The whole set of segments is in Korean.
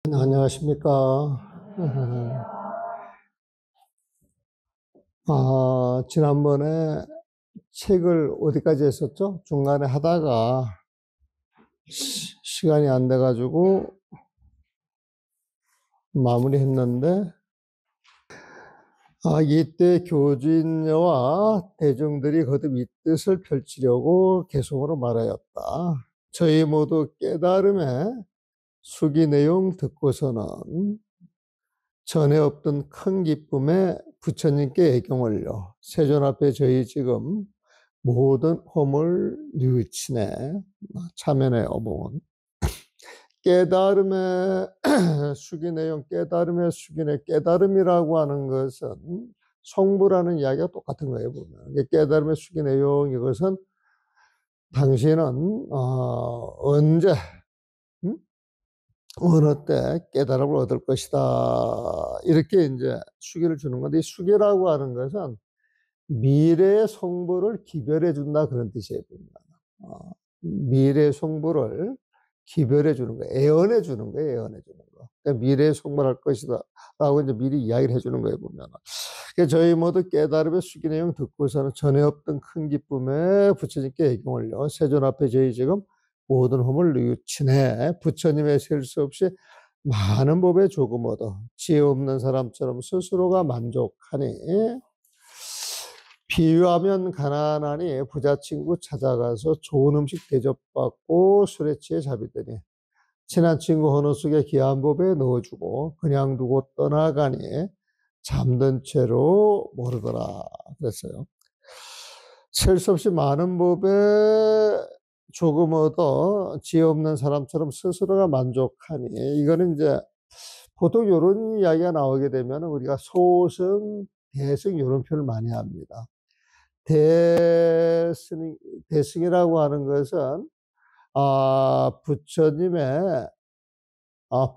안녕하십니까. 지난번에 책을 어디까지 했었죠? 중간에 하다가 시간이 안 돼가지고 마무리했는데, 이때 교주인녀와 대중들이 거듭 이 뜻을 펼치려고 개송으로 말하였다. 저희 모두 깨달음의 수기 내용 듣고서는 전에 없던 큰 기쁨에 부처님께 애경 올려 세존 앞에 저희 지금 모든 허물 뉘우치네. 참여네 어봉은 깨달음의 수기 내용, 깨달음의 수기네. 깨달음이라고 하는 것은 성부라는 이야기가 똑같은 거예요. 보면 깨달음의 수기 내용, 이것은 당신은 언제 어느 때 깨달음을 얻을 것이다, 이렇게 이제 수기를 주는 건데, 이 수기라고 하는 것은 미래의 성부를 기별해 준다, 그런 뜻이에요. 미래의 성부를 기별해 주는 거예요. 애언해 주는 거예요. 애언해 주는 거. 그러니까 미래의 성불할 것이다 라고 이제 미리 이야기를 해 주는 거예요, 보면. 그러니까 저희 모두 깨달음의 수기 내용 듣고서는 전에 없던 큰 기쁨에 부처님께 애경 올려 세존 앞에 저희 지금 모든 허물 뉘우치네. 부처님의 셀 수 없이 많은 법에 조금 얻어 지혜 없는 사람처럼 스스로가 만족하니, 비유하면 가난하니 부자친구 찾아가서 좋은 음식 대접받고 술에 취해 잠이더니 친한 친구 헌옷 속에 귀한 법에 넣어주고 그냥 두고 떠나가니 잠든 채로 모르더라 그랬어요. 셀 수 없이 많은 법에 조금 얻어 지혜 없는 사람처럼 스스로가 만족하니, 이거는 이제 보통 이런 이야기가 나오게 되면 우리가 소승, 대승 이런 표현을 많이 합니다. 대승이라고 하는 것은 부처님의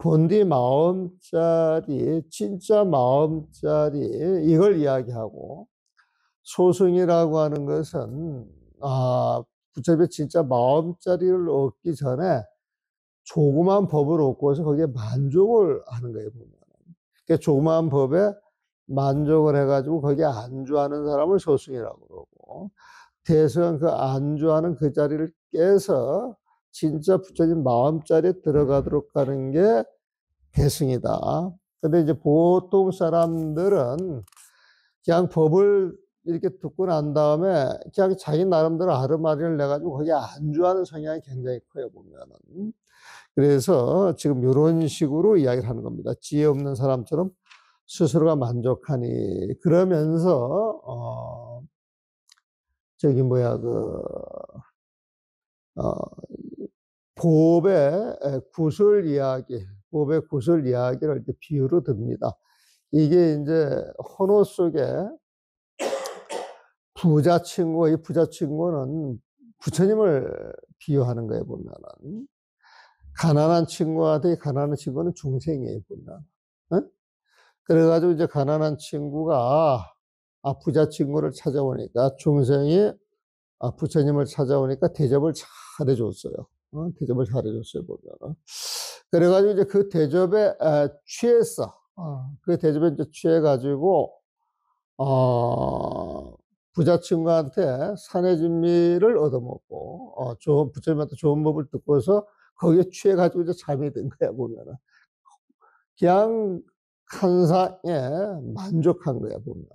본디 마음짜리, 진짜 마음짜리, 이걸 이야기하고, 소승이라고 하는 것은 부처님의 진짜 마음짜리를 얻기 전에 조그만 법을 얻고서 거기에 만족을 하는 거예요, 보면. 그러니까 조그만 법에 만족을 해가지고 거기에 안주하는 사람을 소승이라고 그러고, 대승은 그 안주하는 그 자리를 깨서 진짜 부처님 마음자리에 들어가도록 하는 게 대승이다. 근데 이제 보통 사람들은 그냥 법을 이렇게 듣고 난 다음에 그냥 자기 나름대로 아르마리를 내가지고 거기에 안주하는 성향이 굉장히 커요, 보면은. 그래서 지금 이런 식으로 이야기를 하는 겁니다. 지혜 없는 사람처럼 스스로가 만족하니, 그러면서 법의 구설 이야기, 법의 구설 이야기를 이렇게 비유로 듭니다. 이게 이제 헌옷 속에 부자 친구, 이 부자 친구는 부처님을 비유하는 거예요, 보면은. 가난한 친구한테, 가난한 친구는 중생이에요, 보면. 응? 그래가지고 이제 가난한 친구가 부자 친구를 찾아오니까, 중생이 부처님을 찾아오니까 대접을 잘해줬어요. 대접을 잘해줬어요, 보면. 그래가지고 이제 그 대접에 취했어. 그 대접에 이제 취해가지고, 부자 친구한테 산의 진미를 얻어먹고, 부처님한테 좋은 법을 듣고서 거기에 취해가지고 이제 잠이 든 거야, 보면은. 그냥 한상에 만족한 거야, 보면.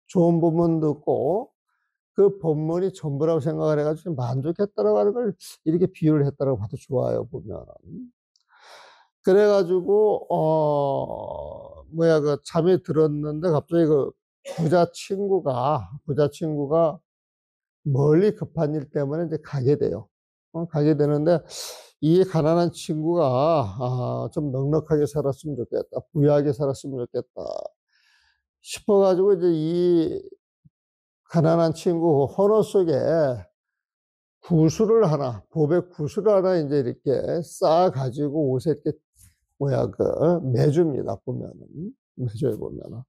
좋은 법문 듣고, 그 법문이 전부라고 생각을 해가지고 만족했다라고 하는 걸 이렇게 비유를 했다라고 봐도 좋아요, 보면. 그래가지고, 잠이 들었는데 갑자기 그 부자 친구가 멀리 급한 일 때문에 이제 가게 돼요. 가게 되는데, 이 가난한 친구가, 좀 넉넉하게 살았으면 좋겠다, 부유하게 살았으면 좋겠다 싶어가지고, 이제 이 가난한 친구 헌옷 속에 법의 구슬을 하나 이제 이렇게 쌓아가지고 옷에 이렇게 매줍니다, 보면은. 매줘요, 보면은.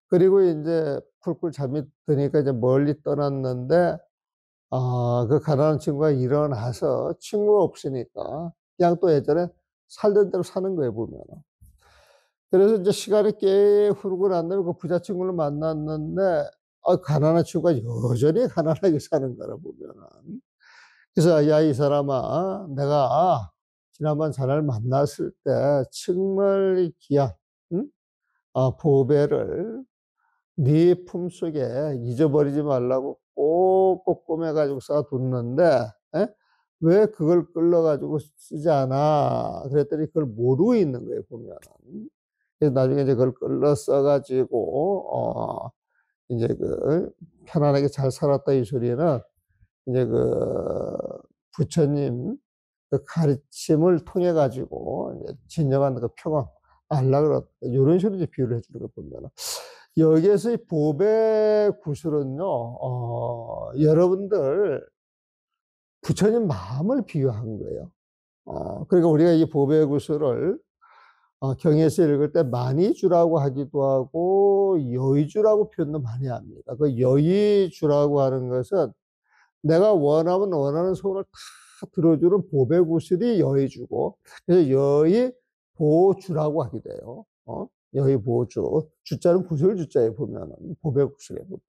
그리고 이제 쿨쿨 잠이 드니까 이제 멀리 떠났는데, 그 가난한 친구가 일어나서 친구가 없으니까 그냥 또 예전에 살던 대로 사는 거예요, 보면은. 그래서 이제 시간이 꽤 흐르고 난 다음에 그 부자 친구를 만났는데, 가난한 친구가 여전히 가난하게 사는 거라, 보면은. 그래서, 야, 이 사람아, 내가 지난번 자네를 만났을 때 정말 귀한, 응? 보배를 네 품속에 잊어버리지 말라고 꼭꼭 꼬매가지고 쌓아뒀는데, 에? 왜 그걸 끌러가지고 쓰지 않아? 그랬더니 그걸 모르고 있는 거예요, 보면은. 그래서 나중에 이제 그걸 끌러 써가지고, 이제 편안하게 잘 살았다 이 소리는 이제 부처님 그 가르침을 통해 가지고 이제 진정한 그 평화 알라 그랬다. 이런 식으로 이제 비유를 해주는 거 보면 여기에서 이 보배 구슬은요, 여러분들 부처님 마음을 비유한 거예요. 그러니까 우리가 이 보배 구슬을 경에서 읽을 때 만이주라고 하기도 하고 여의주라고 표현도 많이 합니다. 그 여의주라고 하는 것은 내가 원하면 원하는 소원을 다 들어주는 보배구슬이 여의주고, 그래서 여의보주라고 하기도 해요. 여의보주. 주자는 구슬 주자에 보면은, 보배구슬에 보면.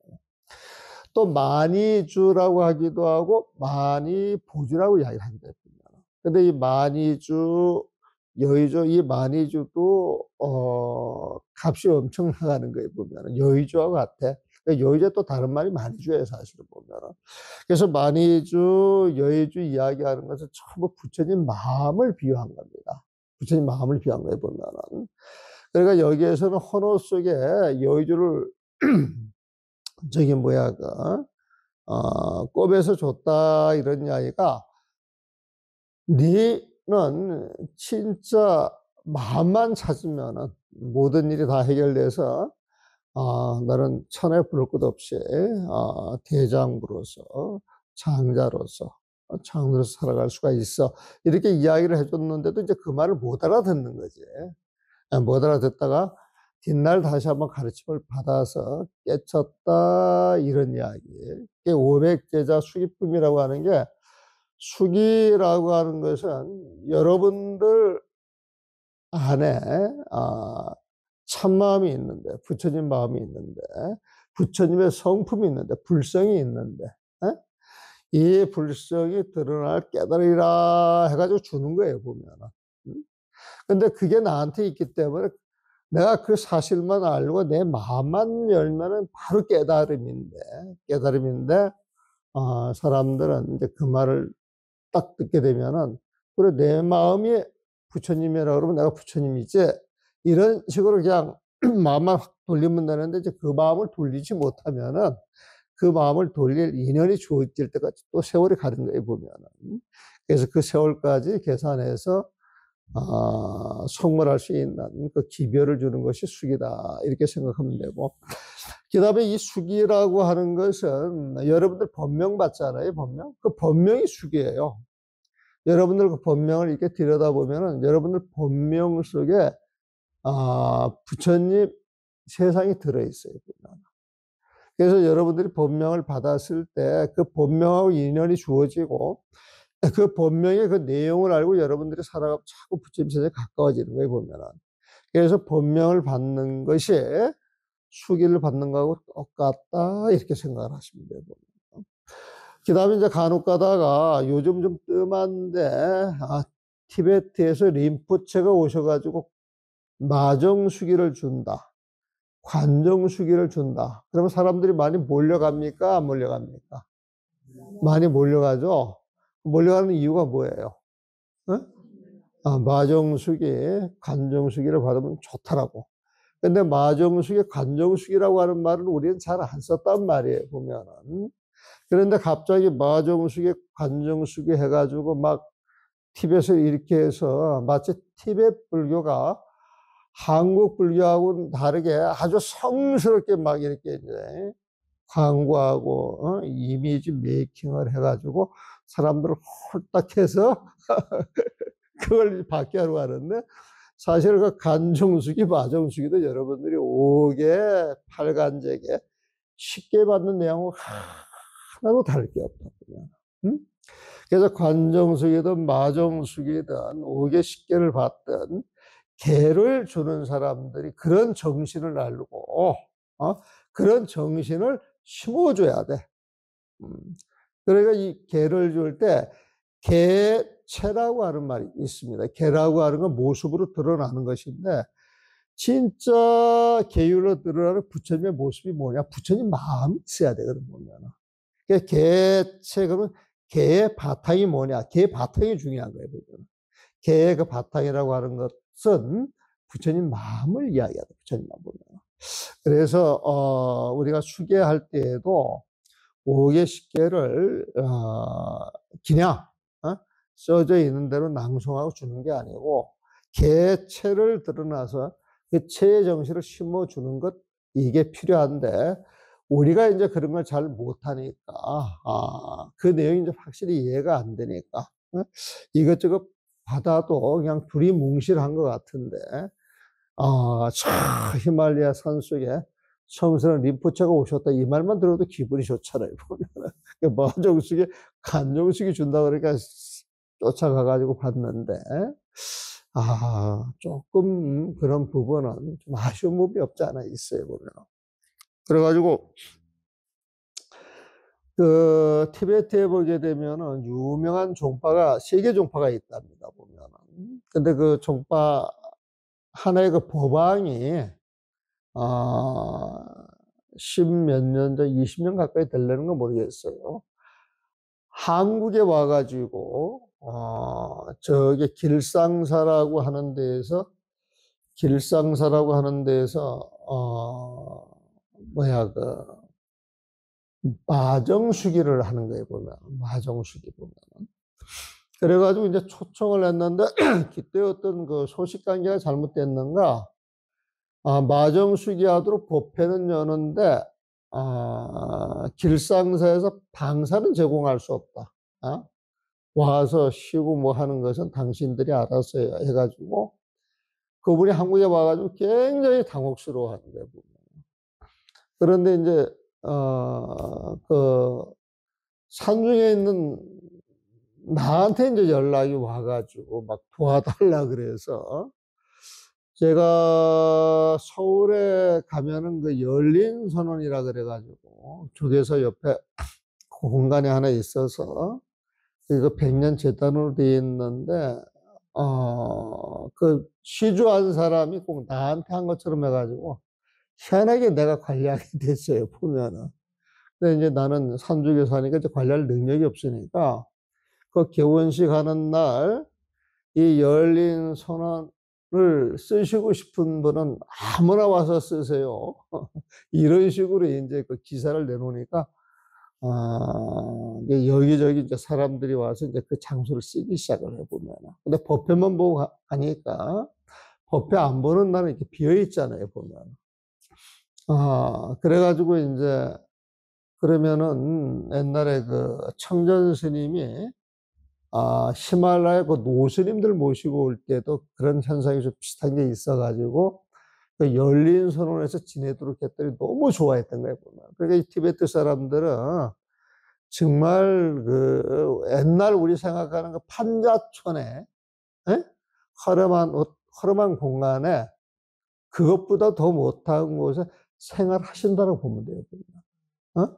또 만이주라고 하기도 하고, 만이보주라고 이야기를 하기도 해요. 근데 이 만이주, 여의주, 이 만이주도, 값이 엄청 나가는 거에 보면은, 여의주하고 같아. 여의주 또 다른 말이 만이주예요, 사실은 보면은. 그래서 만이주, 여의주 이야기하는 것은 전부 부처님 마음을 비유한 겁니다. 부처님 마음을 비유한 거예요, 보면은. 그러니까 여기에서는 헌호 속에 여의주를, 꼽에서 줬다, 이런 이야기가, 너는 진짜 마음만 찾으면은 모든 일이 다 해결돼서 너는 천에 부를 것 없이 대장부로서 장자로서 살아갈 수가 있어. 이렇게 이야기를 해줬는데도 이제 그 말을 못 알아듣는 거지. 못 알아듣다가 뒷날 다시 한번 가르침을 받아서 깨쳤다, 이런 이야기. 500제자 수기품이라고 하는 게, 수기라고 하는 것은 여러분들 안에 참마음이 있는데, 부처님 마음이 있는데, 부처님의 성품이 있는데, 불성이 있는데, 이 불성이 드러날 깨달으리라 해가지고 주는 거예요, 보면은. 근데 그게 나한테 있기 때문에 내가 그 사실만 알고 내 마음만 열면은 바로 깨달음인데, 사람들은 이제 그 말을 딱 듣게 되면은, 그래, 내 마음이 부처님이라고 그러면 내가 부처님이지, 이런 식으로 그냥 마음만 확 돌리면 되는데, 이제 그 마음을 돌리지 못하면은 그 마음을 돌릴 인연이 주어질 때까지 또 세월이 가는 거예요, 보면은. 그래서 그 세월까지 계산해서 성물할 수 있는 그 기별을 주는 것이 수기다, 이렇게 생각하면 되고, 그 다음에 이 수기라고 하는 것은 여러분들 법명 받잖아요, 법명. 그 법명이 수기예요. 여러분들 그 법명을 이렇게 들여다보면은 여러분들 법명 속에 부처님 세상이 들어있어요. 그래서 여러분들이 법명을 받았을 때 그 법명하고 인연이 주어지고, 그 법명의 그 내용을 알고 여러분들이 살아가고 자꾸 부처님 세상에 가까워지는 거예요, 보면은. 그래서 법명을 받는 것이 수기를 받는 거하고 똑같다, 이렇게 생각을 하시면 돼요. 그 다음에 이제 간혹 가다가 요즘 좀 뜸한데, 티베트에서 림포체가 오셔가지고 마정수기를 준다, 관정수기를 준다. 그러면 사람들이 많이 몰려갑니까? 안 몰려갑니까? 많이 몰려가죠? 몰려가는 이유가 뭐예요? 마정수기, 관정수기를 받으면 좋다라고. 근데 마정수기, 관정수기라고 하는 말은 우리는 잘 안 썼단 말이에요, 보면은. 그런데 갑자기 마정수기, 관정수기 해가지고 막 티벳을 이렇게 해서 마치 티벳 불교가 한국 불교하고는 다르게 아주 성스럽게 막 이렇게 이제 광고하고 이미지 메이킹을 해가지고 사람들을 홀딱 해서 그걸 받게 하러 가는데, 사실 그 간정수기, 마정수기도 여러분들이 오게 그래서 관정숙이든 마정숙이든 5개 10개를 받든 개를 주는 사람들이 그런 정신을 알고 그런 정신을 심어줘야 돼. 음. 그러니까 이 개를 줄 때 개체라고 하는 말이 있습니다. 개라고 하는 건 모습으로 드러나는 것인데 진짜 계율로 드러나는 부처님의 모습이 뭐냐? 부처님 마음이 있어야 되거든 보면은. 그러니까 개체 그러면 개의 바탕이 뭐냐? 개의 바탕이 중요한 거예요. 보면. 개의 그 바탕이라고 하는 것은 부처님 마음을 이야기하다. 부처님 마음 보면. 그래서 우리가 수계할 때에도 5개 10개를 그냥 써져 있는 대로 낭송하고 주는 게 아니고 개체를 드러나서 그 체의 정신을 심어주는 것 이게 필요한데 우리가 이제 그런 걸 잘 못하니까 그 내용이 이제 확실히 이해가 안 되니까 이것저것 받아도 그냥 두리뭉실한 것 같은데 저 히말라야 산속에 성스러운 림포체가 오셨다 이 말만 들어도 기분이 좋잖아요. 보면 마정숙이 간정숙이 준다 그러니까 쫓아가가지고 봤는데 조금 그런 부분은 좀 아쉬운 부분이 없지 않아 있어요 보면. 그래가지고 그 티베트에 보게 되면은 유명한 종파가 3개 종파가 있답니다 보면은. 근데 그 종파 하나의 그 법왕이 십몇 년 전, 20년 가까이 되려는 건 모르겠어요. 한국에 와가지고, 저기 길상사라고 하는 데에서, 마정수기를 하는 거예요, 보면. 마정수기 보면. 그래가지고 이제 초청을 했는데, 그때 어떤 그 소식관계가 잘못됐는가, 마정수기 하도록 법회는 여는데 길상사에서 방사는 제공할 수 없다. 와서 쉬고 뭐 하는 것은 당신들이 알아서 해가지고 그분이 한국에 와가지고 굉장히 당혹스러워하는 거예요. 그런데 이제 그 산중에 있는 나한테 이제 연락이 와가지고 막 도와달라 그래서 제가 서울에 가면은 그 열린 선원이라 그래가지고 조계사 옆에 그 공간이 하나 있어서 이거 100년 재단으로 되어 있는데 그 시주한 사람이 꼭 나한테 한 것처럼 해가지고 희한하게 내가 관리하게 됐어요 보면은. 근데 이제 나는 산중에 사니까 이제 관리할 능력이 없으니까 그 개원식 하는 날 이 열린 선언을 쓰시고 싶은 분은 아무나 와서 쓰세요. 이런 식으로 이제 그 기사를 내놓으니까, 이제 여기저기 이제 사람들이 와서 이제 그 장소를 쓰기 시작을 해보면. 근데 법회만 보고 가니까, 법회 안 보는 날은 이렇게 비어 있잖아요, 보면. 그래가지고 이제, 그러면은 옛날에 그 청전 스님이 히말라야 그 노스님들 모시고 올 때도 그런 현상이 좀 비슷한 게 있어가지고 그 열린 선원에서 지내도록 했더니 너무 좋아했던 거예요. 보면. 그러니까 이 티베트 사람들은 정말 그 옛날 우리 생각하는 그 판자촌에 에? 허름한 공간에 그것보다 더 못한 곳에 생활하신다고 보면 돼요. 어?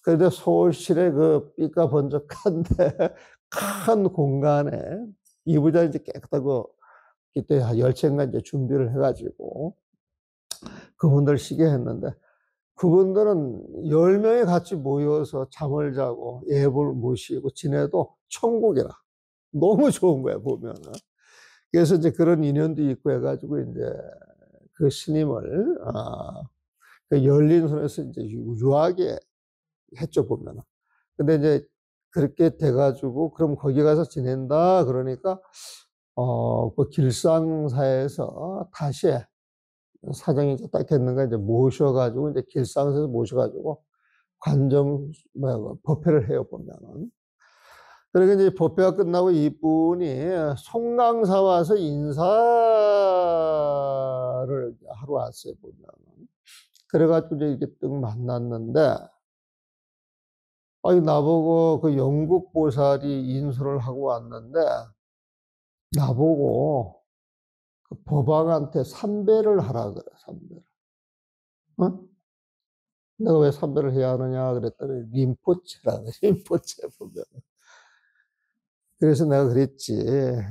그런데 서울시내 그 삐까번쩍한데 큰 공간에 이부자 이제 깨끗하고 그때 열차인가 이제 준비를 해가지고 그분들 쉬게 했는데 그분들은 10명이 같이 모여서 잠을 자고 예불 모시고 지내도 천국이라 너무 좋은 거야 보면은. 그래서 이제 그런 인연도 있고 해가지고 이제 그 스님을 그 열린 손에서 이제 유하게 했죠 보면은. 근데 이제 그렇게 돼가지고 그럼 거기 가서 지낸다 그러니까 그 길상사에서 다시 사정이 딱 했는가 이제 모셔가지고 이제 길상사에서 모셔가지고 법회를 해요 보면은. 그러니까 이제 법회가 끝나고 이분이 송강사 와서 인사를 하러 왔어요 보면은. 그래가지고 이제 이렇게 뜩 만났는데 아니, 나보고 그 영국 보살이 인수를 하고 왔는데, 나보고 그 법왕한테 삼배를 하라 그래, 삼배를. 어? 내가 왜 삼배를 해야 하느냐 그랬더니, 림포체라 그래, 림포체 보면. 그래서 내가 그랬지.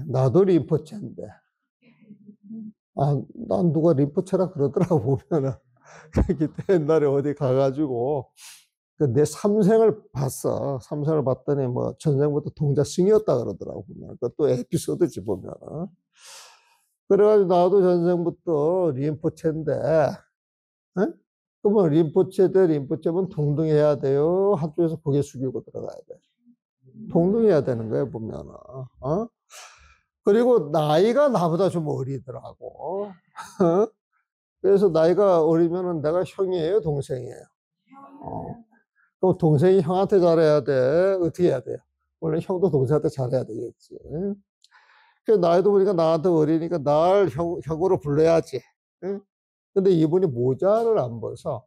나도 림포체인데. 아, 난 누가 림포체라 그러더라고, 보면은. 그때 옛날에 어디 가가지고, 그 내 삼생을 봤어. 삼생을 봤더니 뭐 전생부터 동자승이었다 그러더라고. 그것도 에피소드지 보면. 그래가지고 나도 전생부터 림포체인데, 에? 그러면 림포체 대 림포체면 동등해야 돼요. 한쪽에서 고개 숙이고 들어가야 돼. 동등해야 되는 거야 보면은. 어? 그리고 나이가 나보다 좀 어리더라고. 어? 그래서 나이가 어리면은 내가 형이에요, 동생이에요. 어. 그럼 동생이 형한테 잘해야 돼. 어떻게 해야 돼요? 원래 형도 동생한테 잘해야 되겠지. 그 나이도 보니까 나한테 어리니까 날 형으로 불러야지. 응? 근데 이분이 모자를 안 벗어.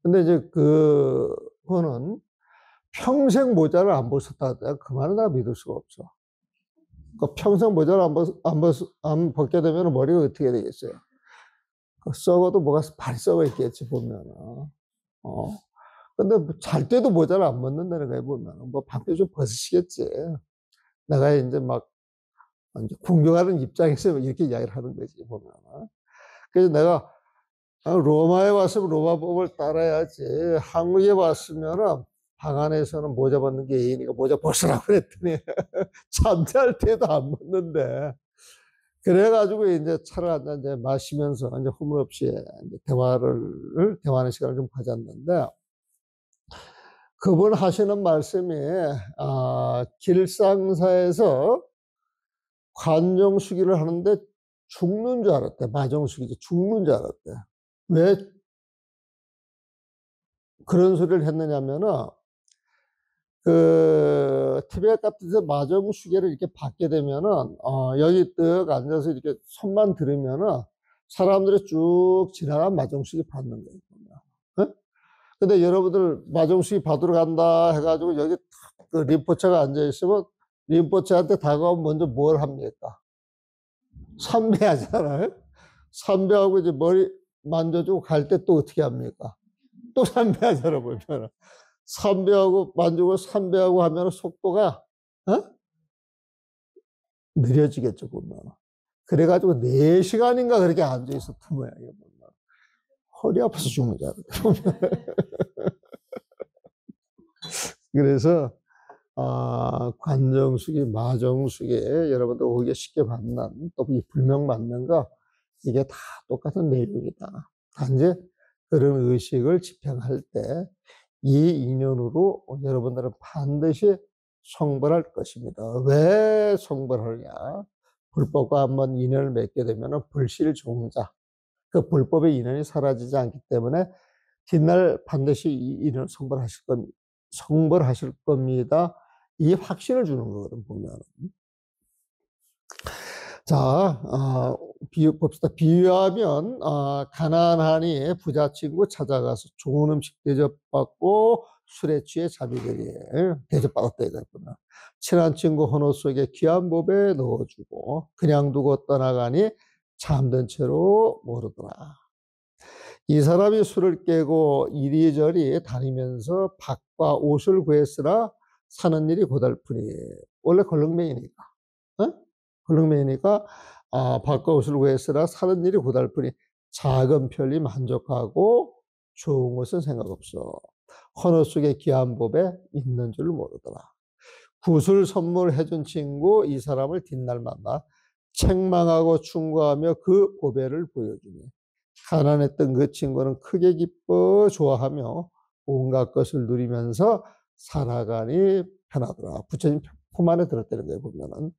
근데 이제 그거는 평생 모자를 안 벗었다. 그 말은 나 믿을 수가 없어. 그 평생 모자를 안 벗게 되면 머리가 어떻게 되겠어요? 그 썩어도 뭐가 발이 썩어 있겠지, 보면은. 어. 근데 잘 때도 모자를 안 벗는다는 거에 보면 뭐 밤에 좀 벗으시겠지. 내가 이제 막 이제 궁금하는 입장에서 이렇게 이야기를 하는 거지 보면. 그래서 내가 로마에 왔으면 로마법을 따라야지. 한국에 왔으면은 방 안에서는 모자 벗는 게 예의니까 모자 벗으라고 그랬더니 잠잘 때도 안 벗는데. 그래가지고 이제 차를 한잔 이제 마시면서 이제 허물없이 이제 대화하는 시간을 좀 가졌는데, 그분 하시는 말씀이, 길상사에서 관정수기를 하는데 죽는 줄 알았대. 마정수기지. 죽는 줄 알았대. 왜 그런 소리를 했느냐면은, 그, 티베트 같은 데서 마정수기를 이렇게 받게 되면은, 여기 떡 앉아서 이렇게 손만 들으면은 사람들이 쭉 지나간 마정수기 받는 거예요. 어? 근데 여러분들 마정수기 받으러 간다 해가지고 여기 그 림포체가 앉아있으면 림포체한테 다가오면 먼저 뭘 합니까? 삼배하잖아요. 삼배하고 이제 머리 만져주고 갈 때 또 어떻게 합니까? 또 삼배하잖아, 보면. 삼배하고 만지고 삼배하고 하면 속도가, 어? 느려지겠죠, 보면. 그래가지고 4시간인가 그렇게 앉아있었던 모양이에요, 보면. 허리 아파서 죽는 줄 알았대, 보면. 그래서, 관정수기, 마정수기, 여러분들 오기 쉽게 받는, 또 이 불명 받는 거, 이게 다 똑같은 내용이다. 단지 그런 의식을 집행할 때 이 인연으로 여러분들은 반드시 성불할 것입니다. 왜 성불하냐? 불법과 한번 인연을 맺게 되면 불실종자, 그 불법의 인연이 사라지지 않기 때문에 뒷날 반드시 이 인연을 성불하실 겁니다. 이 확신을 주는 거거든, 보면. 자, 봅시다. 비유하면, 가난하니 부잣친구 찾아가서 좋은 음식 대접받고 술에 취해 잠이 들이 대접받았다 이거구나. 친한 친구 헌옷 속에 귀한 보배 넣어주고 그냥 두고 떠나가니 잠든 채로 모르더라. 이 사람이 술을 깨고 이리저리 다니면서 밥과 옷을 구했으나 사는 일이 고달프니, 원래 걸렁매이니까. 어? 걸렁매이니까 밥과 옷을 구했으나 사는 일이 고달프니 작은 편리 만족하고 좋은 것은 생각 없어. 헌옷 속에 귀한 법에 있는 줄 모르더라. 굿을 선물해준 친구 이 사람을 뒷날 만나 책망하고 충고하며 그 보배를 보여주니 가난했던 그 친구는 크게 기뻐 좋아하며 온갖 것을 누리면서 살아가니 편하더라. 부처님 품 안에 들었다는 거예요, 보면은.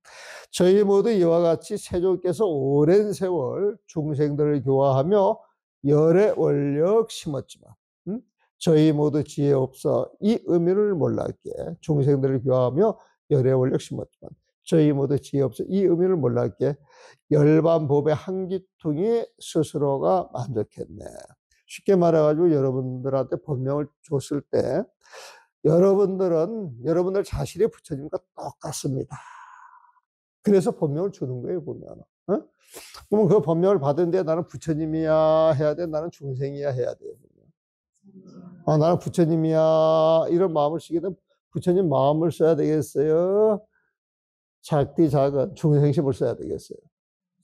저희 모두 이와 같이 세조께서 오랜 세월 중생들을 교화하며 열의 원력 심었지만, 저희 모두 지혜 없어 이 의미를 몰랐기에 중생들을 교화하며 열의 원력 심었지만, 저희 모두 지혜 없어 이 의미를 몰랐기에 열반법의 한 기퉁이 스스로가 만족했네. 쉽게 말해가지고 여러분들한테 법명을 줬을 때 여러분들 자신이 부처님과 똑같습니다. 그래서 법명을 주는 거예요, 보면. 어? 그러면 그 법명을 받은데 나는 부처님이야 해야 돼? 나는 중생이야 해야 돼? 나는 부처님이야. 이런 마음을 쓰게 되면 부처님 마음을 써야 되겠어요? 작디 작은 중생심을 써야 되겠어요?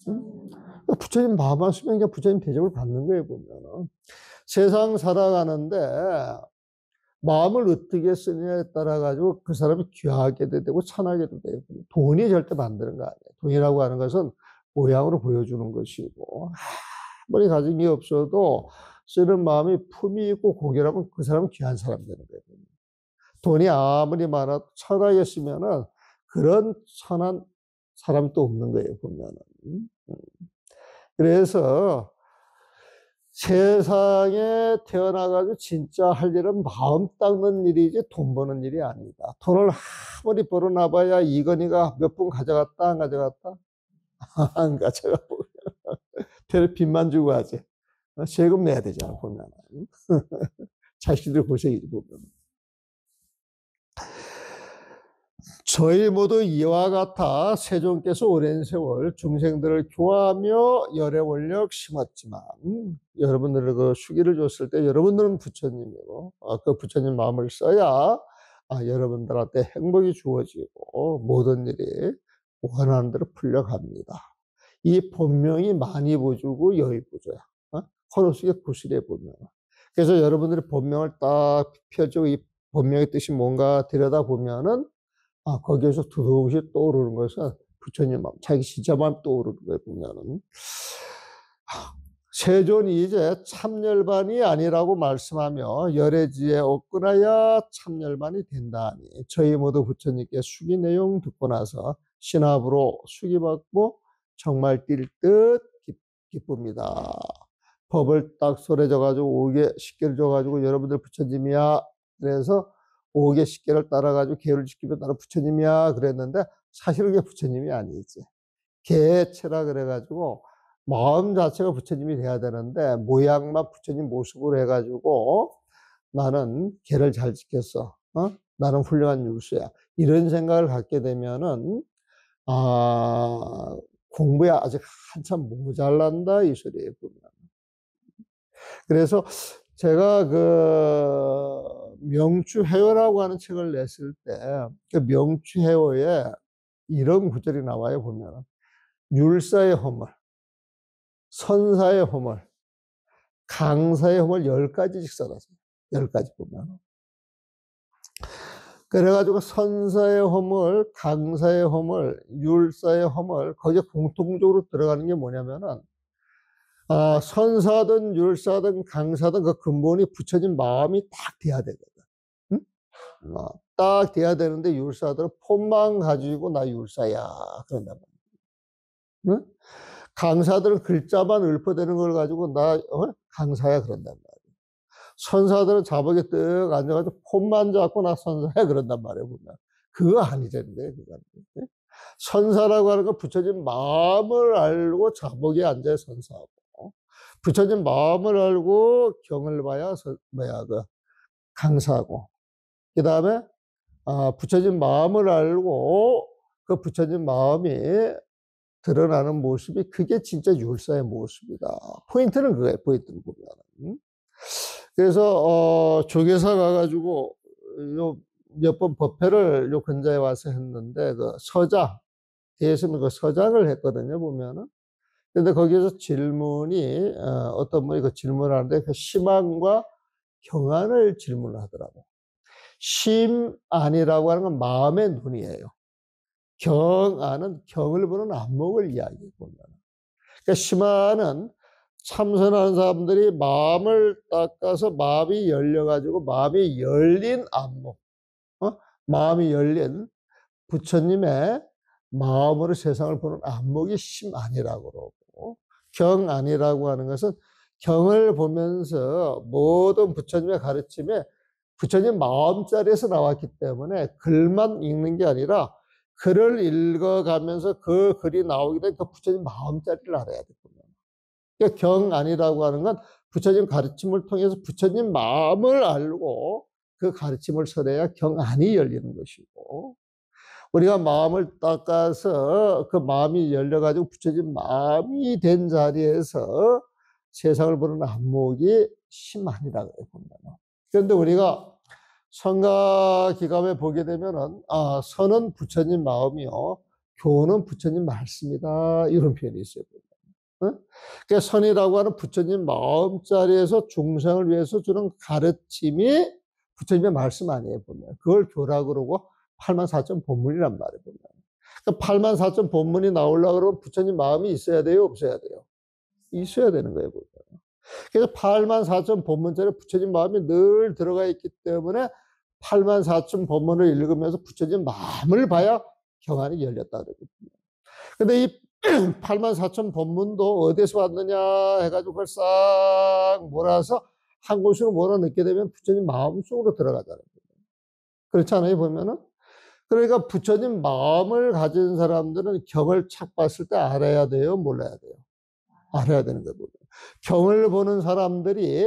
응? 부처님 마음만 쓰면 그냥 부처님 대접을 받는 거예요, 보면. 세상 살아가는데 마음을 어떻게 쓰느냐에 따라 가지고 그 사람이 귀하게도 되고 찬하게도 되고. 돈이 절대 만드는 거 아니에요. 돈이라고 하는 것은 모양으로 보여주는 것이고, 아무리 가진 게 없어도 쓰는 마음이 품이 있고 고결하면 그 사람은 귀한 사람 되는 거예요. 돈이 아무리 많아도 천하게 쓰면은 그런 천한 사람이 또 없는 거예요, 보면은. 그래서 세상에 태어나가지고 진짜 할 일은 마음 닦는 일이지 돈 버는 일이 아니다. 돈을 아무리 벌어놔봐야 이건희가 몇 푼 가져갔다, 안 가져갔다? 안 가져가고. 별 빚만 주고 하지. 세금 내야 되잖아, 보면. 자식들 고생이지, 보면. 저희 모두 이와 같아 세존께서 오랜 세월 중생들을 교화하며 열의 원력 심었지만, 여러분들 그 수기를 줬을 때 여러분들은 부처님이고, 그 부처님 마음을 써야 여러분들한테 행복이 주어지고 모든 일이 원하는 대로 풀려갑니다. 이 본명이 많이 보주고 여의 보조야. 코너 속에 구슬에 보면. 그래서 여러분들이 본명을 딱 펴주고 이 본명의 뜻이 뭔가 들여다보면은 거기에서 두둑이 떠오르는 것은 부처님 마음, 자기 진짜 마음 떠오르는 거예요, 보면은. 세존이 이제 참열반이 아니라고 말씀하며 열애지에 없거나야 참열반이 된다니, 저희 모두 부처님께 수기 내용 듣고 나서 신압으로 수기 받고 정말 뛸 듯 기쁩니다. 법을 딱 소래져가지고 5개 10개를 줘가지고 여러분들 부처님이야. 그래서 5개 10개를 따라가지고 계율을 지키면 나는 부처님이야 그랬는데 사실은 그게 부처님이 아니지. 개체라 그래가지고 마음 자체가 부처님이 돼야 되는데 모양만 부처님 모습으로 해가지고 나는 개를 잘 지켰어. 나는 훌륭한 율수야. 이런 생각을 갖게 되면은 공부에 아직 한참 모자란다 이 소리예요, 보면. 그래서 제가 그 명추해어라고 하는 책을 냈을 때 그 명추해어에 이런 구절이 나와요, 보면. 율사의 허물, 선사의 허물, 강사의 허물 10가지씩 써놨어요. 10가지 보면. 그래가지고 선사의 허물, 강사의 허물, 율사의 허물, 거기에 공통적으로 들어가는 게 뭐냐면은, 선사든 율사든 강사든 그 근본이 부처님 마음이 딱 돼야 되거든. 응? 딱 돼야 되는데 율사들은 폰만 가지고 나 율사야 그런단 말이야. 응? 강사들은 글자만 읊어대는 걸 가지고 나 강사야 그런단 말이야. 선사들은 자복에 떡 앉아가지고 폰만 잡고 나 선사야 그런단 말이야, 보면. 그거 아니던데, 그거. 선사라고 하는 건 부처님 마음을 알고 자복에 앉아야 선사하고, 부처님 마음을 알고 경을 봐야 강사하고, 그 다음에 부처님 마음을 알고 그 부처님 마음이 드러나는 모습이 그게 진짜 율사의 모습이다. 포인트는 그거예요, 포인트는 보면. 그래서 조계사 가가지고 몇 번 법회를 요 근자에 와서 했는데 그 서장 대해서는 그 서장을 했거든요, 보면은. 근데 거기에서 질문이 어떤 분이 그 질문을 하는데 그 심안과 경안을 질문을 하더라고. 심안이라고 하는 건 마음의 눈이에요. 경안은 경을 보는 안목을 이야기해 보면. 그러니까 심안은 참선하는 사람들이 마음을 닦아서 마음이 열려가지고 마음이 열린 안목, 마음이 열린 부처님의 마음으로 세상을 보는 안목이 심안이라고 그러고, 경안이라고 하는 것은 경을 보면서 모든 부처님의 가르침에 부처님 마음자리에서 나왔기 때문에 글만 읽는 게 아니라 글을 읽어가면서 그 글이 나오게 된 그 부처님 마음자리를 알아야 되거든요. 그러니까 경안이라고 하는 건 부처님 가르침을 통해서 부처님 마음을 알고 그 가르침을 설해야 경안이 열리는 것이고, 우리가 마음을 닦아서 그 마음이 열려가지고 붙여진 마음이 된 자리에서 세상을 보는 안목이 심한이라고 해요, 보면. 그런데 우리가 선과 기감에 보게 되면은, 선은 부처님 마음이요, 교는 부처님 말씀이다. 이런 표현이 있어요. 그러니까 선이라고 하는 부처님 마음자리에서 중생을 위해서 주는 가르침이 부처님의 말씀 아니에요, 보면. 그걸 교라 그러고 84점 본문이란 말이에요, 보면. 그러니까 84점 본문이 나오려고 그러면 부처님 마음이 있어야 돼요, 없어야 돼요? 있어야 되는 거예요, 보면. 그래서 84점 본문자리에 부처님 마음이 늘 들어가 있기 때문에 84점 본문을 읽으면서 부처님 마음을 봐야 경안이 열렸다 그러거든요. 근데 이 84,000 본문도 어디서 왔느냐 해가지고 그걸 싹 몰아서 한 곳으로 몰아넣게 되면 부처님 마음속으로 들어가잖아요. 그렇지 않아요, 보면은? 그러니까 부처님 마음을 가진 사람들은 경을 착 봤을 때 알아야 돼요, 몰라야 돼요? 알아야 되는 거예요. 경을 보는 사람들이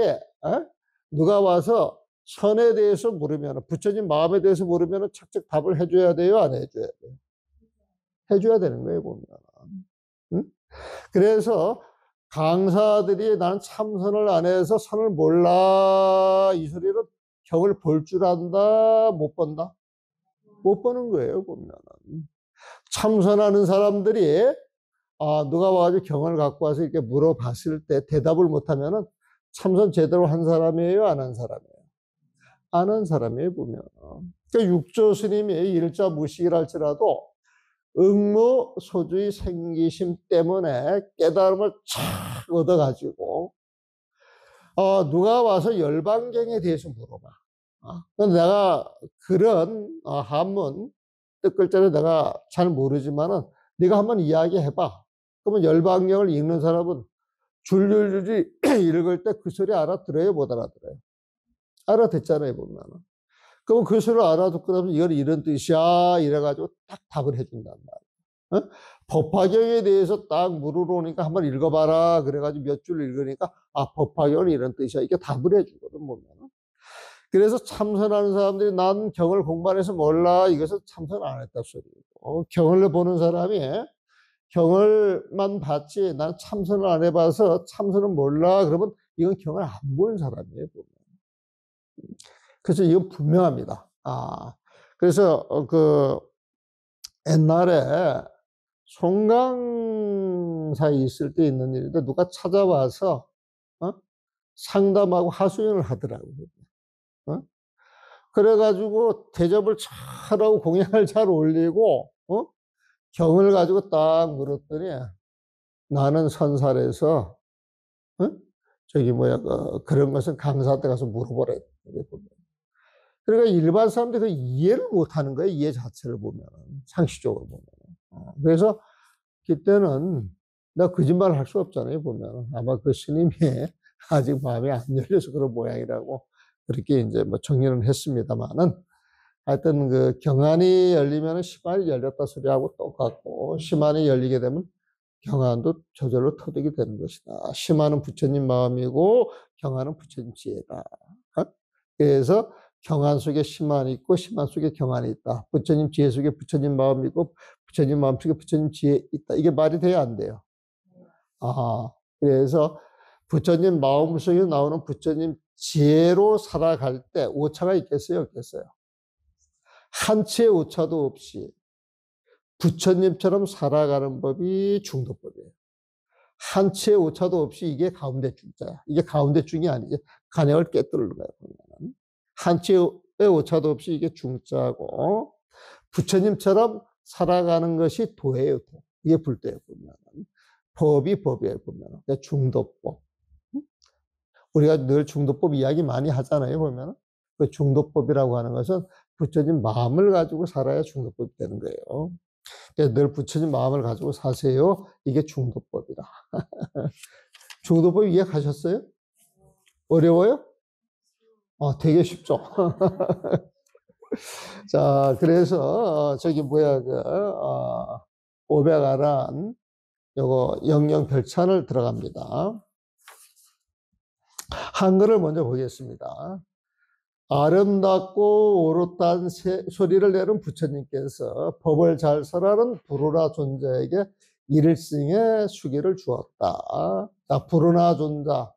누가 와서 선에 대해서 물으면, 부처님 마음에 대해서 물으면 착착 답을 해줘야 돼요, 안 해줘야 돼요? 해줘야 되는 거예요, 보면. 응? 그래서 강사들이 나는 참선을 안 해서 선을 몰라 이 소리는 경을 볼 줄 안다, 못 본다? 못 보는 거예요, 보면. 참선하는 사람들이 누가 와가지고 경을 갖고 와서 이렇게 물어봤을 때 대답을 못하면은 참선 제대로 한 사람이에요, 안 한 사람이에요? 안 한 사람이에요, 보면. 그러니까 육조 스님이 일자 무식이랄지라도 응모소주의 생기심 때문에 깨달음을 착 얻어가지고, 누가 와서 열반경에 대해서 물어봐. 내가 그런 한문 뜻글자를 내가 잘 모르지만은 네가 한번 이야기해봐. 그러면 열반경을 읽는 사람은 줄줄줄이 읽을 때 그 소리 알아들어요, 못 알아들어요? 알아듣잖아요, 보면. 그럼 그 소리를 알아듣고 나면 이건 이런 뜻이야 이래가지고 딱 답을 해준단 말이에요. 법화경에 대해서 딱 물어보니까 한번 읽어봐라 그래가지고 몇 줄 읽으니까 법화경은 이런 뜻이야 이게 답을 해주거든, 보면. 그래서 참선하는 사람들이 난 경을 공부해서 몰라 이것은 참선 안 했다 소리고, 경을 보는 사람이 경을만 봤지 난 참선을 안 해봐서 참선은 몰라 그러면 이건 경을 안 본 사람이에요, 보면. 그래서 이건 분명합니다. 그래서 옛날에 송강사에 있을 때 있는 일인데 누가 찾아와서 상담하고 하소연을 하더라고요. 그래가지고 대접을 잘하고 공양을 잘 올리고 경을 가지고 딱 물었더니 나는 선살에서 그런 것은 강사한테 가서 물어보래. 그러니까 일반 사람들이 그 이해를 못하는 거예요, 이해 자체를 보면, 상식적으로 보면. 그래서 그때는 나 거짓말을 할 수 없잖아요, 보면. 아마 그 스님이 아직 마음이 안 열려서 그런 모양이라고 그렇게 이제 뭐 정리는 했습니다만은, 하여튼 그 경안이 열리면 심안이 열렸다 소리하고 똑같고, 심안이 열리게 되면 경안도 저절로 터득이 되는 것이다. 심안은 부처님 마음이고 경안은 부처님 지혜다. 그래서 경안 속에 심안이 있고 심안 속에 경안이 있다. 부처님 지혜 속에 부처님 마음이 있고 부처님 마음 속에 부처님 지혜 있다. 이게 말이 돼야 안 돼요? 그래서 부처님 마음 속에 나오는 부처님 지혜로 살아갈 때 오차가 있겠어요, 없겠어요? 한치의 오차도 없이 부처님처럼 살아가는 법이 중도법이에요. 한치의 오차도 없이 이게 가운데 중자야. 이게 가운데 중이 아니지. 간역을 깨뜨리는 거야, 보면. 한치의 오차도 없이 이게 중자고, 부처님처럼 살아가는 것이 도예요, 도. 이게 불도예요, 보면. 법이 법이에요, 보면. 중도법. 우리가 늘 중도법 이야기 많이 하잖아요, 보면. 그 중도법이라고 하는 것은 부처님 마음을 가지고 살아야 중도법이 되는 거예요. 늘 부처님 마음을 가지고 사세요. 이게 중도법이다. 중도법 이해하셨어요? 어려워요? 되게 쉽죠. 자, 그래서 저기 뭐야 500아란 요거 영영 별찬을 들어갑니다. 한글을 먼저 보겠습니다. 아름답고 오롯한 소리를 내는 부처님께서 법을 잘 설하는 부르나 존자에게 일승의 수기를 주었다. 자, 부르나 존자.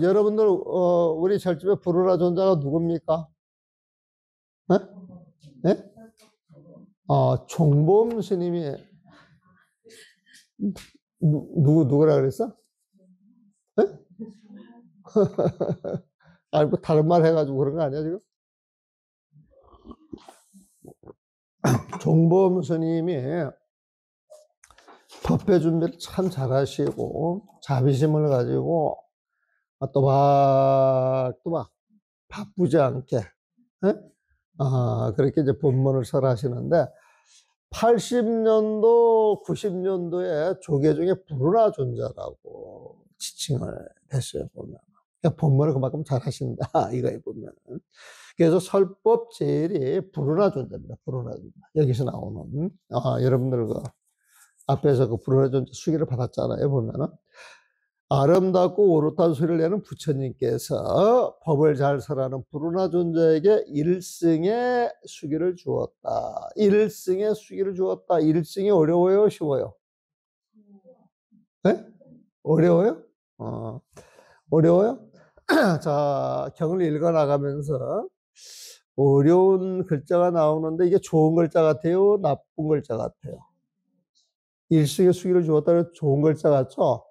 여러분들, 우리 절집에 부르나 존자가 누굽니까? 네? 네? 총범 스님이, 누구라 그랬어? 네? 아니, 뭐 다른 말 해가지고 그런 거 아니야, 지금? 총범 스님이 법회 준비를 참 잘하시고, 자비심을 가지고, 또박또박 바쁘지 않게, 예? 그렇게 이제 본문을 설하시는데, 80년도, 90년도에 조계 중에 부르나 존자라고 지칭을 했어요, 보면. 그러니까 본문을 그만큼 잘하신다, 이거에 보면. 그래서 설법 제일이 부르나 존자입니다, 부르나 존자. 여기서 나오는, 여러분들 그 앞에서 그 부르나 존자 수기를 받았잖아요, 보면은. 아름답고 오롯한 소리를 내는 부처님께서 법을 잘 설하는 부르나 존자에게 일승의 수기를 주었다. 일승의 수기를 주었다. 일승이 어려워요? 쉬워요? 네? 어려워요? 어려워요? 자, 경을 읽어 나가면서 어려운 글자가 나오는데 이게 좋은 글자 같아요? 나쁜 글자 같아요? 일승의 수기를 주었다는 좋은 글자 같죠?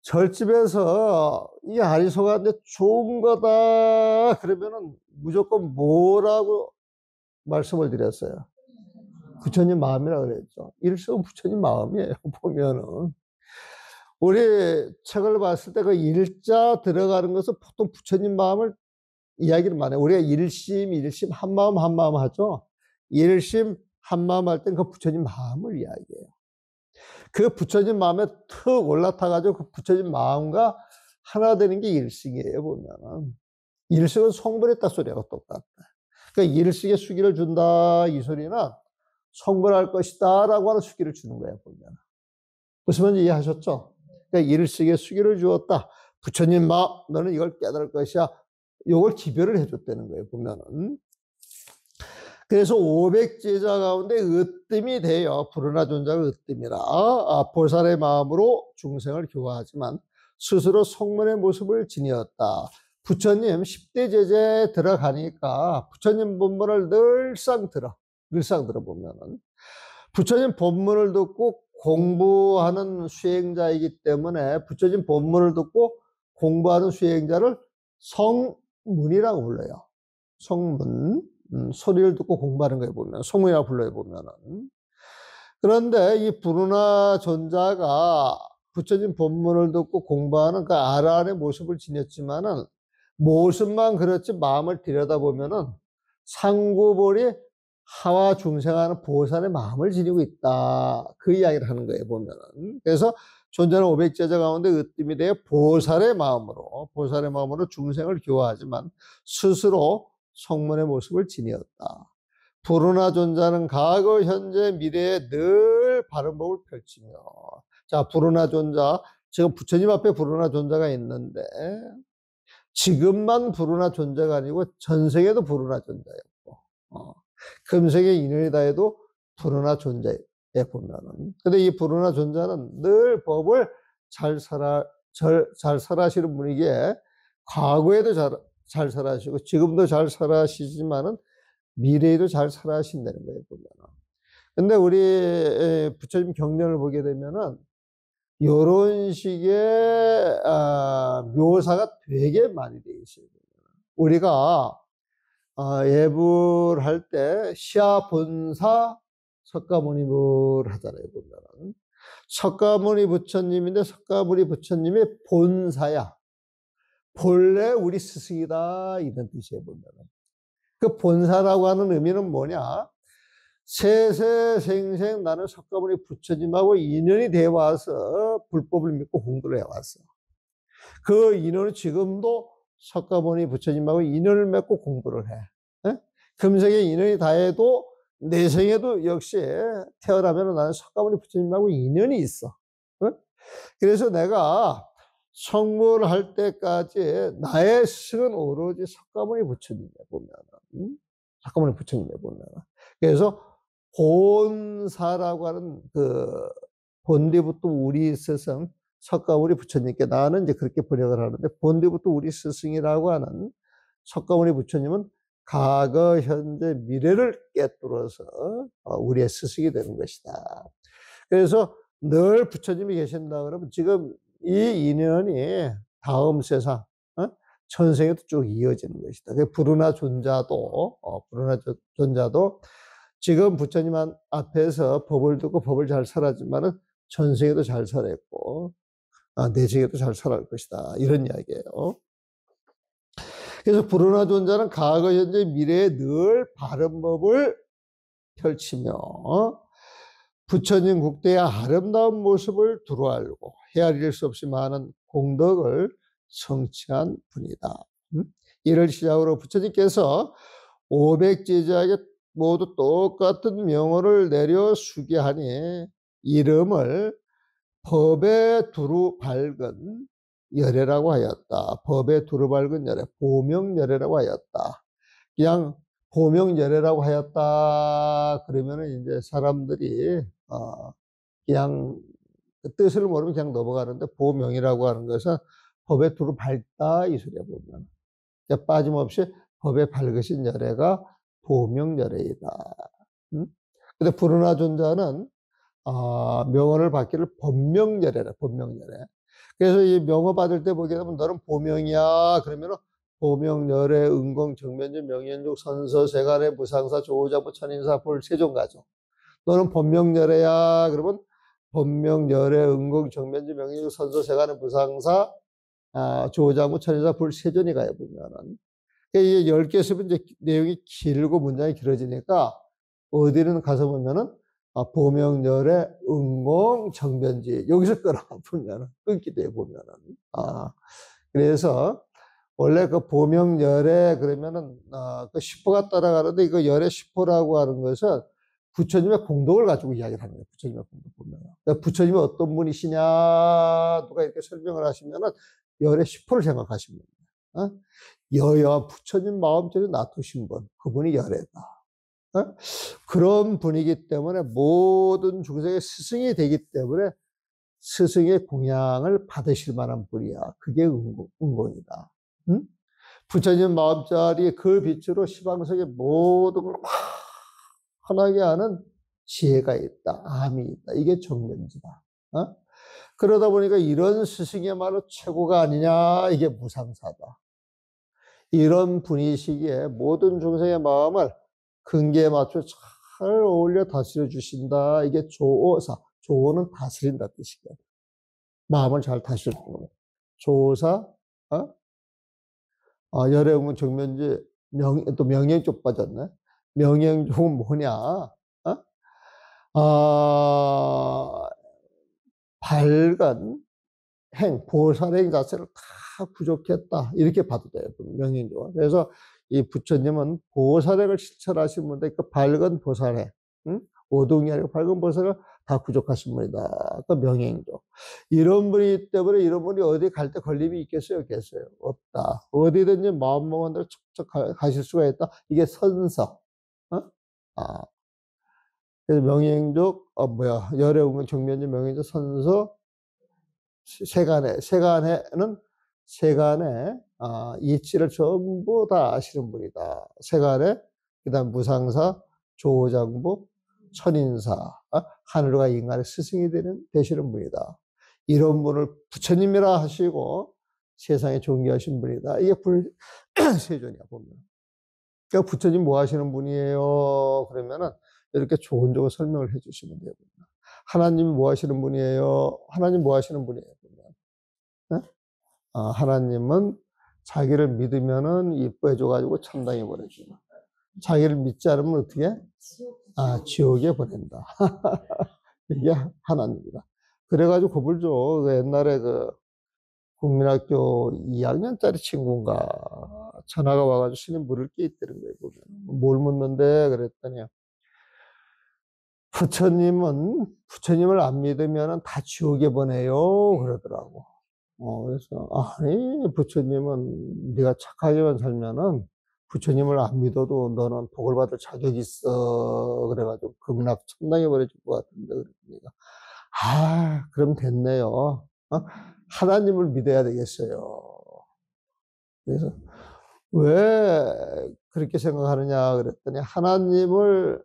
절집에서 이 아리소가 근데 좋은 거다 그러면은 무조건 뭐라고 말씀을 드렸어요? 부처님 마음이라 그랬죠. 일승은 부처님 마음이에요. 보면은 우리 책을 봤을 때 그 일자 들어가는 것은 보통 부처님 마음을 이야기를 많이 해요. 우리가 일심 한마음 한마음 하죠. 일심 한마음 할 땐 그 부처님 마음을 이야기해요. 그 부처님 마음에 툭 올라타가지고 그 부처님 마음과 하나 되는 게 일승이에요, 보면은. 일승은 성불했다 소리하고 똑같다. 그러니까 일승의 수기를 준다, 이 소리는 성불할 것이다, 라고 하는 수기를 주는 거예요, 보면. 무슨 말인지 이해하셨죠? 그러니까 일승의 수기를 주었다. 부처님 마음, 너는 이걸 깨달을 것이야. 이걸 기별을 해줬다는 거예요, 보면은. 그래서 500제자 가운데 으뜸이 돼요. 부르나 존자가 으뜸이라. 보살의 마음으로 중생을 교화하지만 스스로 성문의 모습을 지니었다. 부처님 10대 제자에 들어가니까 부처님 본문을 늘상 들어보면은 부처님 본문을 듣고 공부하는 수행자이기 때문에 부처님 본문을 듣고 공부하는 수행자를 성문이라고 불러요. 성문. 소리를 듣고 공부하는 거에 보면 성문이라고 불러요, 보면은. 그런데 이 부르나 존자가 부처님 본문을 듣고 공부하는 그 아라한의 모습을 지녔지만은 모습만 그렇지 마음을 들여다보면은 상구볼이 하와 중생하는 보살의 마음을 지니고 있다. 그 이야기를 하는 거예요, 보면은. 그래서 존재는 500제자 가운데 으뜸이 되어 보살의 마음으로 중생을 교화하지만 스스로 성문의 모습을 지니었다. 부르나 존자는 과거, 현재, 미래에 늘 바른 법을 펼치며. 자, 부르나 존자, 지금 부처님 앞에 부르나 존자가 있는데 지금만 부르나 존자가 아니고 전생에도 부르나 존자였고 금생에 인연이 다해도 부르나 존자에 보면은. 근데 이 부르나 존자는 늘 법을 잘 살아시는 분이기에 과거에도 잘 살아시고 지금도 잘 살아시지만은 미래에도 잘 살아신다는 거예요, 보면. 근데 우리 부처님 경전을 보게 되면은 이런 식의 묘사가 되게 많이 돼 있어요. 우리가 예불할 때 시아 본사 석가모니불 하잖아요, 보면은. 석가모니 부처님인데 석가모니 부처님이 본사야. 본래 우리 스승이다, 이런 뜻이에요, 보면은. 그 본사라고 하는 의미는 뭐냐? 세세생생 나는 석가모니 부처님하고 인연이 되어 와서 불법을 믿고 공부를 해왔어. 그 인연은 지금도 석가모니 부처님하고 인연을 맺고 공부를 해. 에? 금생에 인연이 다해도 내생에도 역시 태어나면 나는 석가모니 부처님하고 인연이 있어. 에? 그래서 내가 성불 할 때까지 나의 스승은 오로지 석가모니 부처님에 보면은, 석가모니 부처님에 보면은. 그래서 본사라고 하는 그 본디부터 우리 스승, 석가모니 부처님께 나는 이제 그렇게 번역을 하는데, 본디부터 우리 스승이라고 하는 석가모니 부처님은 과거, 현재, 미래를 꿰뚫어서 우리의 스승이 되는 것이다. 그래서 늘 부처님이 계신다 그러면 지금 이 인연이 다음 세상, 천생에도 쭉 이어지는 것이다. 부르나 존자도, 존자도 지금 부처님 앞에서 법을 듣고 법을 잘 살았지만은 천생에도 잘 살았고, 내생에도 잘 살아갈 것이다. 이런 이야기예요. 그래서 부르나 존자는 과거, 현재, 미래에 늘 바른 법을 펼치며 부처님 국대의 아름다운 모습을 두루 알고 헤아릴 수 없이 많은 공덕을 성취한 분이다. 이를 시작으로 부처님께서 500제자에게 모두 똑같은 명호를 내려 수기하니 이름을 법에 두루 밝은 열애라고 하였다. 법에 두루 밝은 열애, 보명열애라고 하였다. 그냥 보명열애라고 하였다 그러면은 이제 사람들이 그냥 그 뜻을 모르면 그냥 넘어가는데, 보명이라고 하는 것은 법에 두루 밝다 이 소리야 보면. 그러니까 빠짐없이 법에 밝으신 열애가 보명열애이다. 근데 부르나 존자는 명언을 받기를 법명열애라, 법명열애. 그래서 이 명어 받을 때 보게 되면 너는 보명이야 그러면은 보명열애, 은공, 정면주, 명현juk, 선서, 세간의 무상사, 조자부, 천인사, 불, 세종가죠. 너는 법명열애야 그러면 법명열애, 은공, 정면주, 명현juk, 선서, 세간의 무상사, 조자무, 천인사, 불, 세존이 가요 보면은. 이게 10개 쓰면 이제 내용이 길고 문장이 길어지니까 어디는 가서 보면은 보명열애, 은공, 정변지 여기서 끊어 보면은 끊기 돼 보면은. 그래서 원래 그 보명열애 그러면은 그 십포가 따라가는데, 이거 열애 십포라고 하는 것은 부처님의 공덕을 가지고 이야기를 하는 거예요. 부처님의 공덕 보면. 그러니까 부처님이 어떤 분이시냐 누가 이렇게 설명을 하시면은 열애 십포를 생각하시면 돼요. 여여 부처님 마음처럼 놔두신 분, 그분이 열애다. 그런 분이기 때문에 모든 중생의 스승이 되기 때문에 스승의 공양을 받으실 만한 분이야. 그게 은공이다. 응? 부처님 마음자리 그 빛으로 시방석의 모든 걸 환하게 하는 지혜가 있다. 암이 있다. 이게 정면지다. 그러다 보니까 이런 스승이야말로 최고가 아니냐. 이게 무상사다. 이런 분이시기에 모든 중생의 마음을 근기에 맞춰 잘 어울려 다스려 주신다. 이게 조사. 조는 다스린다 뜻이거든. 마음을 잘 다스려 주는 거예요. 조사, 열애응문 정면지, 또 명행 쪽 빠졌네. 명행 쪽은 뭐냐? 밝은 행, 보살행 자체를 다 부족했다. 이렇게 봐도 돼요. 명행조. 그래서 이 부처님은 보살행을 실천하신 분인데, 그 밝은 보살행, 오동이 아니고 밝은 보살을 다 부족하신 분이다. 그 명행조. 이런 분이기 때문에 이런 분이 어디 갈 때 걸림이 있겠어요? 없겠어요? 없다. 어디든지 마음 먹은 대로 척척 가실 수가 있다. 이게 선서. 그래서 명행조, 열애운건 정면지 명행조 선서, 세간에는 세간의 이치를 전부 다 아시는 분이다. 세간에 그다음 무상사, 조장부, 천인사, 하늘과 인간의 스승이 되시는 분이다. 이런 분을 부처님이라 하시고 세상에 존귀하신 분이다. 이게 불세존이야 보면. 그러니까 부처님 뭐 하시는 분이에요? 그러면은 이렇게 조근조근 설명을 해주시면 돼요. 하나님이 뭐 하시는 분이에요? 하나님 뭐 하시는 분이에요? 네? 하나님은 자기를 믿으면은 이뻐해줘가지고 천당에 보내주고, 자기를 믿지 않으면 어떻게? 지옥에 보낸다. 이게 하나님이다. 그래가지고 겁을 줘. 그 옛날에 그 국민학교 2학년짜리 친구인가 전화가 와가지고 스님 물을 게 있다는 거예요. 보면. 뭘 묻는데 그랬더니 부처님을 안 믿으면 다 지옥에 보내요 그러더라고. 그래서 아니 부처님은 네가 착하게만 살면은 부처님을 안 믿어도 너는 복을 받을 자격이 있어. 그래가지고 극락천당에 보내줄 것 같은데 그러니까 그럼 됐네요. 하나님을 믿어야 되겠어요. 그래서 왜 그렇게 생각하느냐 그랬더니 하나님을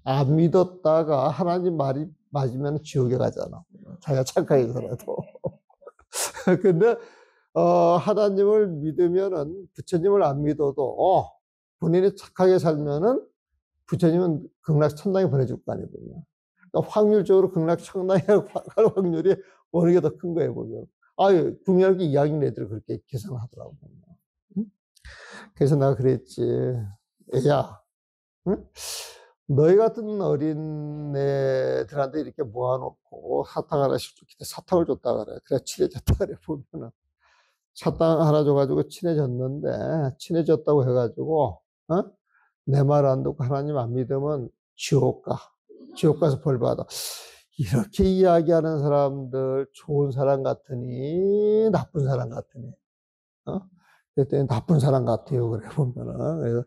안 믿었다가 하나님 말이 맞으면 지옥에 가잖아. 자기가 착하게 살아도. 근데 하나님을 믿으면은 부처님을 안 믿어도 본인이 착하게 살면은 부처님은 극락 천당에 보내줄 거 아니에요. 그러니까 확률적으로 극락 천당에 갈 확률이 어느 게 더 큰 거예요 보면. 국민학교 2학년 애들 그렇게 계산하더라고. 응? 그래서 내가 그랬지. 야, 응? 너희 같은 어린애들한테 이렇게 모아놓고 사탕 하나씩 줬기 사탕을 줬다 그래. 그래 친해졌다 그래 보면은. 사탕 하나 줘가지고 친해졌는데 친해졌다고 해가지고 내 말 안 듣고 하나님 안 믿으면 지옥 가. 지옥 가서 벌 받아. 이렇게 이야기하는 사람들 좋은 사람 같으니 나쁜 사람 같으니 그랬더니 나쁜 사람 같아요. 그래 보면은. 그래서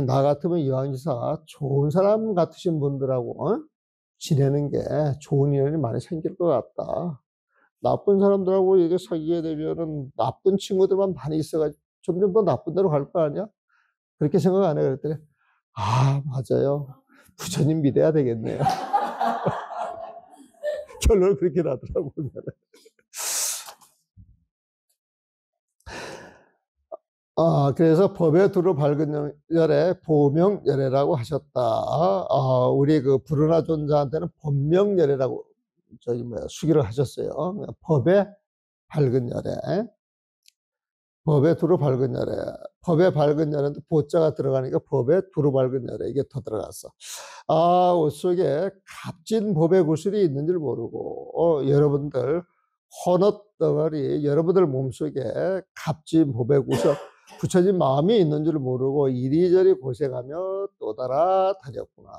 나 같으면 이왕지사 좋은 사람 같으신 분들하고 지내는 게 좋은 인연이 많이 생길 것 같다. 나쁜 사람들하고 이게 사귀게 되면은 나쁜 친구들만 많이 있어가지고 점점 더 나쁜 데로 갈 거 아니야? 그렇게 생각 안 해. 그랬더니 맞아요. 부처님 믿어야 되겠네요. 결론은 그렇게 나더라고요. 그래서 법에 두루 밝은 열에 보명열애라고 하셨다. 우리 그 불운하 존자한테는 법명열애라고 수기를 하셨어요. 법에 밝은 열애. 법에 두루 밝은 열애. 법에 밝은 열애인데 보자가 들어가니까 법에 두루 밝은 열애. 이게 더 들어갔어. 옷 속에 값진 법의 구슬이 있는 줄 모르고 여러분들 헌옷 덩어리 여러분들 몸속에 값진 법의 구슬 부처진 마음이 있는 줄 모르고 이리저리 고생하며 또 달아 다녔구나.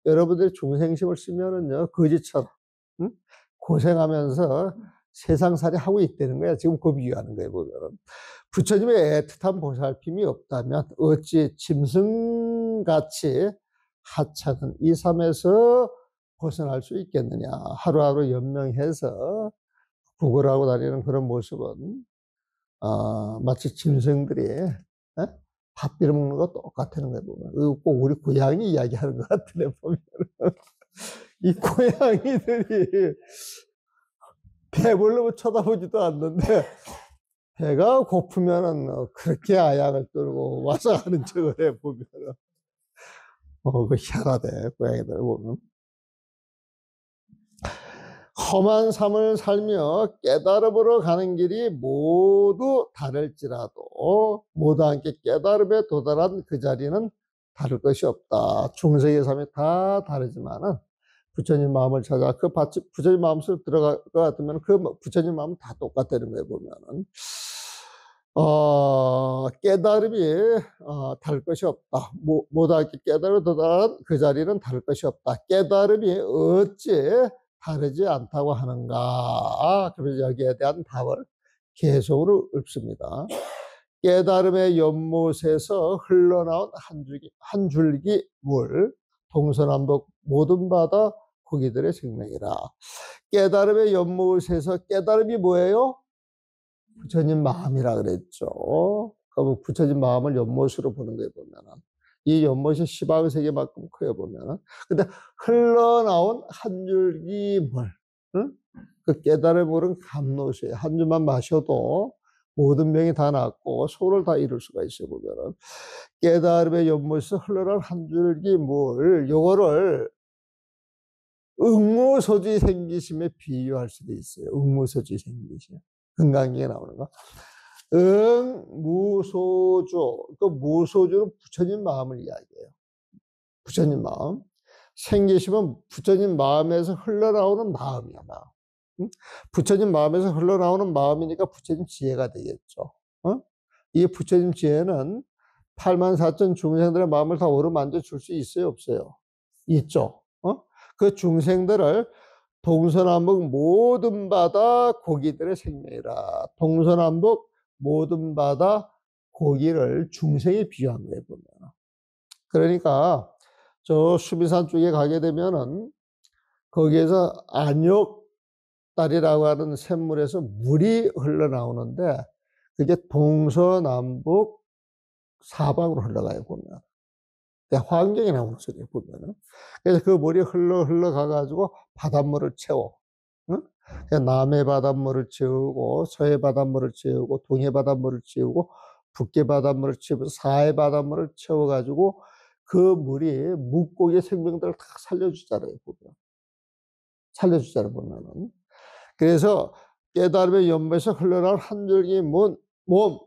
여러분들이 중생심을 쓰면은요 거지처럼 고생하면서 세상살이 하고 있다는 거야. 지금 그 비유하는 거예요 보면은. 부처님의 애틋한 보살핌이 없다면 어찌 짐승같이 하찮은 이 삶에서 벗어날 수 있겠느냐. 하루하루 연명해서 구걸하고 다니는 그런 모습은 마치 짐승들이 밥 빌어먹는 거 똑같다는 거예요 보면. 꼭 우리 고양이 이야기하는 것 같으네 보면. 이 고양이들이 배불러면 쳐다보지도 않는데 배가 고프면은 그렇게 아양을 떨고 와서 하는 척을 해 보면은 그 희한하대 고양이들 보면. 험한 삶을 살며 깨달음으로 가는 길이 모두 다를지라도 모두 함께 깨달음에 도달한 그 자리는 다를 것이 없다. 중생의 삶이 다 다르지만은 부처님 마음을 찾아 그 부처님 마음 속에 들어갈 것 같으면 그 부처님 마음은 다 똑같다는 거예요 보면은. 깨달음이 다를 것이 없다. 모두 함께 깨달음에 도달한 그 자리는 다를 것이 없다. 깨달음이 어찌 다르지 않다고 하는가? 그래서 여기에 대한 답을 계속으로 읊습니다. 깨달음의 연못에서 흘러나온 한 줄기 물, 동서남북 모든 바다 고기들의 생명이라. 깨달음의 연못에서 깨달음이 뭐예요? 부처님 마음이라 그랬죠. 그럼 부처님 마음을 연못으로 보는 거에 보면은 이 연못이 시방세계만큼 커요 보면은. 근데 흘러나온 한 줄기 물, 그 깨달음의 물은 감로수예요. 한 줄만 마셔도 모든 병이 다 낫고 소를 다 이룰 수가 있어요 보면은. 깨달음의 연못에서 흘러나온 한 줄기 물, 요거를 응무소지 생기심에 비유할 수도 있어요. 응무소지 생기심. 금강경에 나오는 거. 무소주. 그 무소주는 부처님 마음을 이야기해요. 부처님 마음. 생기심은 부처님 마음에서 흘러나오는 마음이야, 마음. 부처님 마음에서 흘러나오는 마음이니까 부처님 지혜가 되겠죠. 이 부처님 지혜는 84,000 중생들의 마음을 다 어루만져 줄 수 있어요, 없어요? 있죠. 그 중생들을 동서남북 모든 바다 고기들의 생명이라. 동서남북 모든 바다 고기를 중생에 비유한 거예요, 보면. 그러니까 저 수미산 쪽에 가게 되면은 거기에서 안욕달이라고 하는 샘물에서 물이 흘러나오는데 그게 동서남북 사방으로 흘러가요, 보면. 환경에 나오는 소리예요, 보면은. 그래서 그 물이 흘러가가지고 바닷물을 채워. 응? 남해 바닷물을 채우고, 서해 바닷물을 채우고, 동해 바닷물을 채우고, 북해 바닷물을 채우고, 서해 바닷물을 채워가지고, 그 물이 물고기 생명들을 다 살려주잖아요, 보면. 살려주잖아요, 보면은. 그래서 깨달음의 연못에서 흘러나온 한 줄기 몸,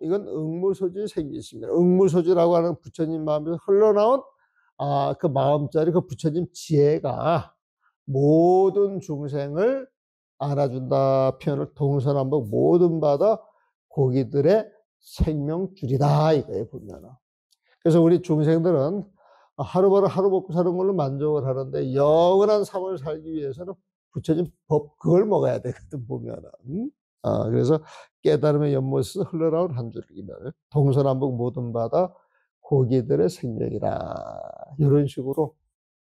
이건 응무소지 생기십니다. 응무소지라고 하는 부처님 마음에서 흘러나온 그 마음자리, 그 부처님 지혜가 모든 중생을 안아준다 표현을 동서남북 모든 바다 고기들의 생명줄이다 이거예요, 보면은. 그래서 우리 중생들은 하루바로 하루 먹고 사는 걸로 만족을 하는데 영원한 삶을 살기 위해서는 부처님 법 그걸 먹어야 되거든, 보면은. 그래서 깨달음의 연못에서 흘러나온 한 줄기를 동서남북 모든 바다 고기들의 생명이라, 이런 식으로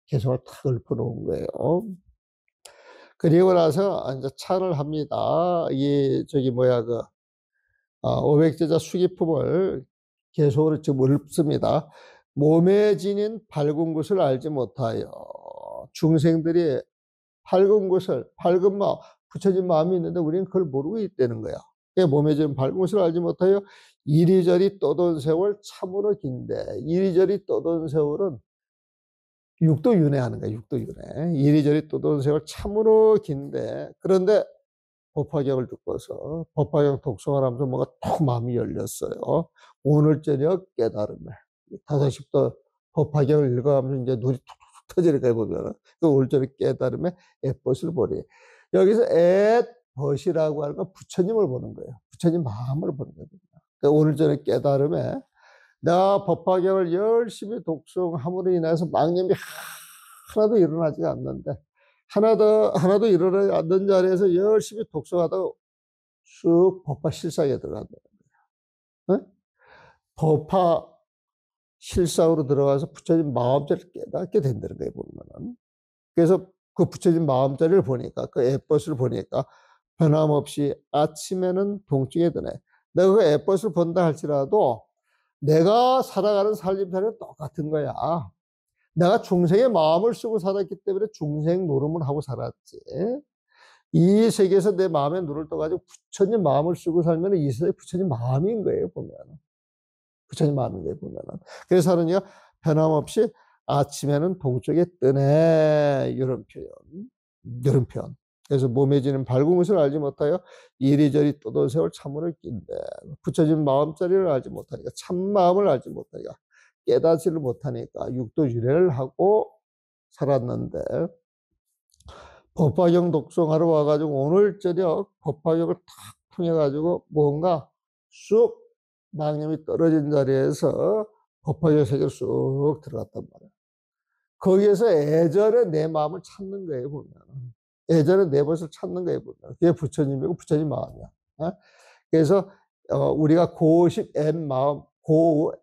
개성을 탁 읊어놓은 거예요. 그리고 나서 이제 찬을 합니다. 이 저기 뭐야 그 오백제자 수기품을 개성으로 지금 읊습니다. 몸에 지닌 밝은 것을 알지 못하여 중생들이 밝은 것을, 밝은 마음, 부처진 마음이 있는데 우리는 그걸 모르고 있다는 거야. 몸에 지닌 밝은 것을 알지 못하여 이리저리 떠돈 세월 참으로 긴데, 이리저리 떠돈 세월은 육도윤회하는 거야, 육도윤회. 이리저리 떠돈 세월 참으로 긴데, 그런데 법화경을 듣고서 법화경 독송을 하면서 뭔가 톡 마음이 열렸어요. 오늘 저녁 깨달음에 5시부터 법화경을 읽어가면서 이제 눈이 툭툭 터지니까 보면은 그 오늘 저녁 깨달음에 앳벗을 보리. 여기서 앳벗이라고 하는 건 부처님을 보는 거예요. 부처님 마음을 보는 거예요. 그러니까 오늘 저녁 깨달음에 내가 법화경을 열심히 독송함으로 인해서 망념이 하나도 일어나지가 않는데, 하나도 일어나지 않는 자리에서 열심히 독송하다가 쑥 법화 실상에 들어간다. 어? 법화 실상으로 들어가서 부처님 마음자리를 깨닫게 된다는 거예요, 보면은. 그래서 그 부처님 마음자리를 보니까, 그 앳벗을 보니까 변함없이 아침에는 동쪽에 드네. 내가 그 앳벗을 본다 할지라도 내가 살아가는 살림살이는 똑같은 거야. 내가 중생의 마음을 쓰고 살았기 때문에 중생 노름을 하고 살았지. 이 세계에서 내 마음에 눈을 떠가지고 부처님 마음을 쓰고 살면 이 세상에 부처님 마음인 거예요, 보면. 부처님 마음인 거예요, 보면. 그래서 하느니가 변함없이 아침에는 동쪽에 뜨네. 이런 표현. 이런 표현. 그래서 몸에 지는 밝은 것을 알지 못하여 이리저리 떠돈 세월 참으로 낀데, 부처진 마음자리를 알지 못하니까, 참마음을 알지 못하니까, 깨닫지를 못하니까 육도유래를 하고 살았는데, 법화경 독송하러 와가지고 오늘 저녁 법화경을 탁 통해가지고 뭔가 쑥 망념이 떨어진 자리에서 법화경 세계로 쑥 들어갔단 말이야. 거기에서 애절에 내 마음을 찾는 거예요, 보면. 애절에 내 것을 찾는 거예요, 보면. 그게 부처님이고 부처님 마음이야. 그래서 우리가 고십 마음,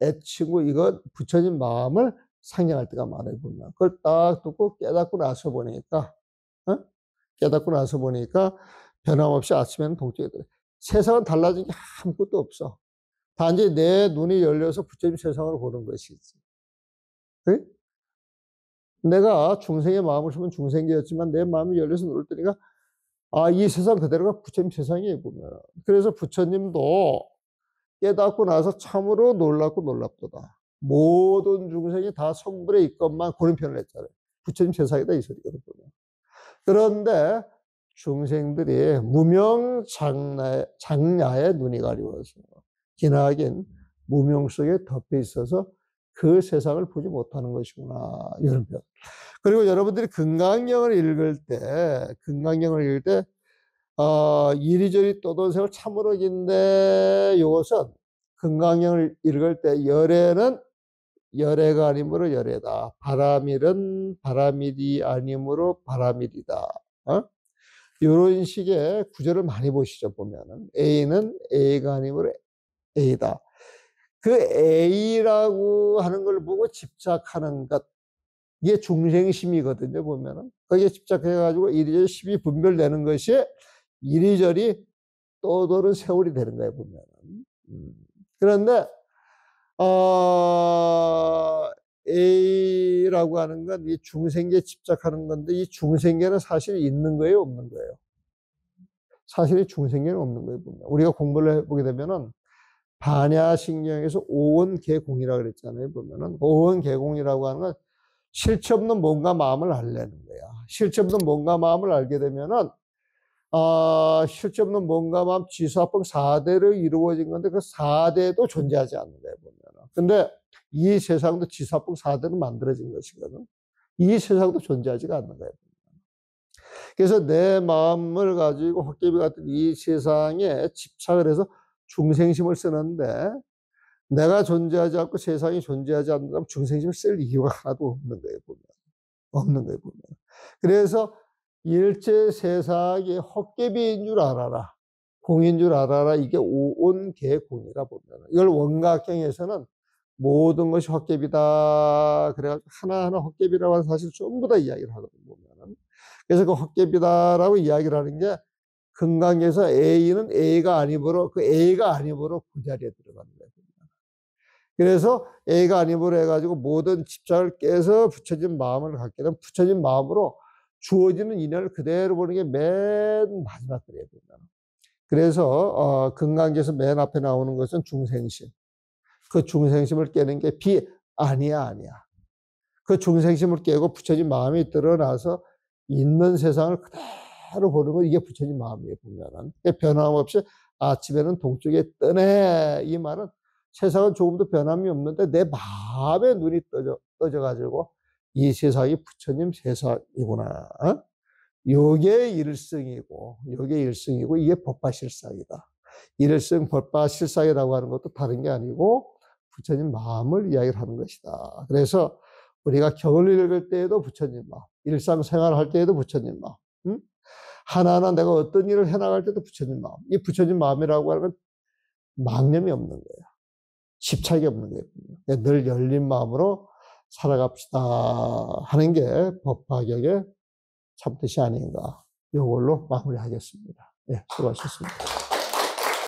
애친구, 이건 부처님 마음을 상징할 때가 많아요, 보면. 그걸 딱 듣고 깨닫고 나서 보니까, 깨닫고 나서 보니까 변함없이 아침에는 동쪽에 들어. 세상은 달라진 게 아무것도 없어. 단지 내 눈이 열려서 부처님 세상을 보는 것이지. 네? 내가 중생의 마음을 쓰면 중생계였지만 내 마음이 열려서 눈을 뜨니까 이 세상 그대로가 부처님 세상이에요, 보면. 그래서 부처님도 깨닫고 나서 참으로 놀랍고 놀랍도다. 모든 중생이 다 성불에 있건만 그런 표현을 했잖아요. 부처님 세상이다 이 소리거든, 보면. 그런데 중생들이 무명장야에 눈이 가리워서 기나긴 무명 속에 덮여 있어서 그 세상을 보지 못하는 것이구나, 이런 표현. 그리고 여러분들이 금강경을 읽을 때 이리저리 떠돈 세월 참으로 긴데, 이것은 금강경을 읽을 때 열애는 열애가 아니므로 열애다. 바라밀은 바라밀이 아니므로 바라밀이다. 이런 식의 구절을 많이 보시죠. 보면은 A는 A가 아니므로 A다. 그 A라고 하는 걸 보고 집착하는 것, 이게 중생심이거든요. 보면은 거기에 집착해가지고 이리저리 시비 분별되는 것이 이리저리 떠도는 세월이 되는 거예요. 보면은. 그런데 A라고 하는 건 이 중생계에 집착하는 건데, 이 중생계는 사실 있는 거예요, 없는 거예요? 사실이 중생계는 없는 거예요. 보면 우리가 공부를 해보게 되면은 반야신경에서 오원계공이라고 그랬잖아요. 보면은 오원계공이라고 하는 건 실체 없는 몸과 마음을 알려는 거야. 실체 없는 몸과 마음을 알게 되면은 실체 없는 몸과 마음 지수합법 4대로 이루어진 건데 그 4대도 존재하지 않는 거예요. 보면은. 근데 이 세상도 지수합법 4대로 만들어진 것이거든. 이 세상도 존재하지가 않는 거예요. 그래서 내 마음을 가지고 헛개비 같은 이 세상에 집착을 해서 중생심을 쓰는데, 내가 존재하지 않고 세상이 존재하지 않는다면 중생심을 쓸 이유가 하나도 없는 거예요. 보면. 없는 거예요. 보면. 그래서 일체 세상이 헛개비인 줄 알아라. 공인 줄 알아라. 이게 오온계공이라 보면. 이걸 원각경에서는 모든 것이 헛개비다. 그래가지고 하나하나 헛개비라고 하는 사실 전부 다 이야기를 하거든요. 보면은. 그래서 그 헛개비다라고 이야기를 하는 게 금강에서 A는 A가 아니므로 그 A가 아니므로 그 자리에 들어가는 거예요. 그래서 A가 아니므로 해가지고 모든 집착을 깨서 붙여진 마음을 갖게 되면 붙여진 마음으로 주어지는 인연을 그대로 보는 게 맨 마지막 그래요. 그래서 금강에서 맨 앞에 나오는 것은 중생심. 그 중생심을 깨는 게 아니야. 그 중생심을 깨고 붙여진 마음이 드러나서 있는 세상을 그대로 보는 거, 이게 붙여진 마음이에요. 보면은 변함없이 아침에는 동쪽에 뜨네, 이 말은 세상은 조금도 변함이 없는데 내 마음에 눈이 떠져가지고 이 세상이 부처님 세상이구나. 요게 일승이고 이게 법화실상이다. 일승 법화실상이라고 하는 것도 다른 게 아니고 부처님 마음을 이야기를 하는 것이다. 그래서 우리가 경을 읽을 때에도 부처님 마음, 일상생활 할 때에도 부처님 마음, 하나하나 내가 어떤 일을 해나갈 때도 부처님 마음. 이 부처님 마음이라고 하는 건 망념이 없는 거예요. 집착이 없는 거예요. 늘 열린 마음으로 살아갑시다 하는 게 법화격의 참뜻이 아닌가. 이걸로 마무리하겠습니다. 예, 수고하셨습니다.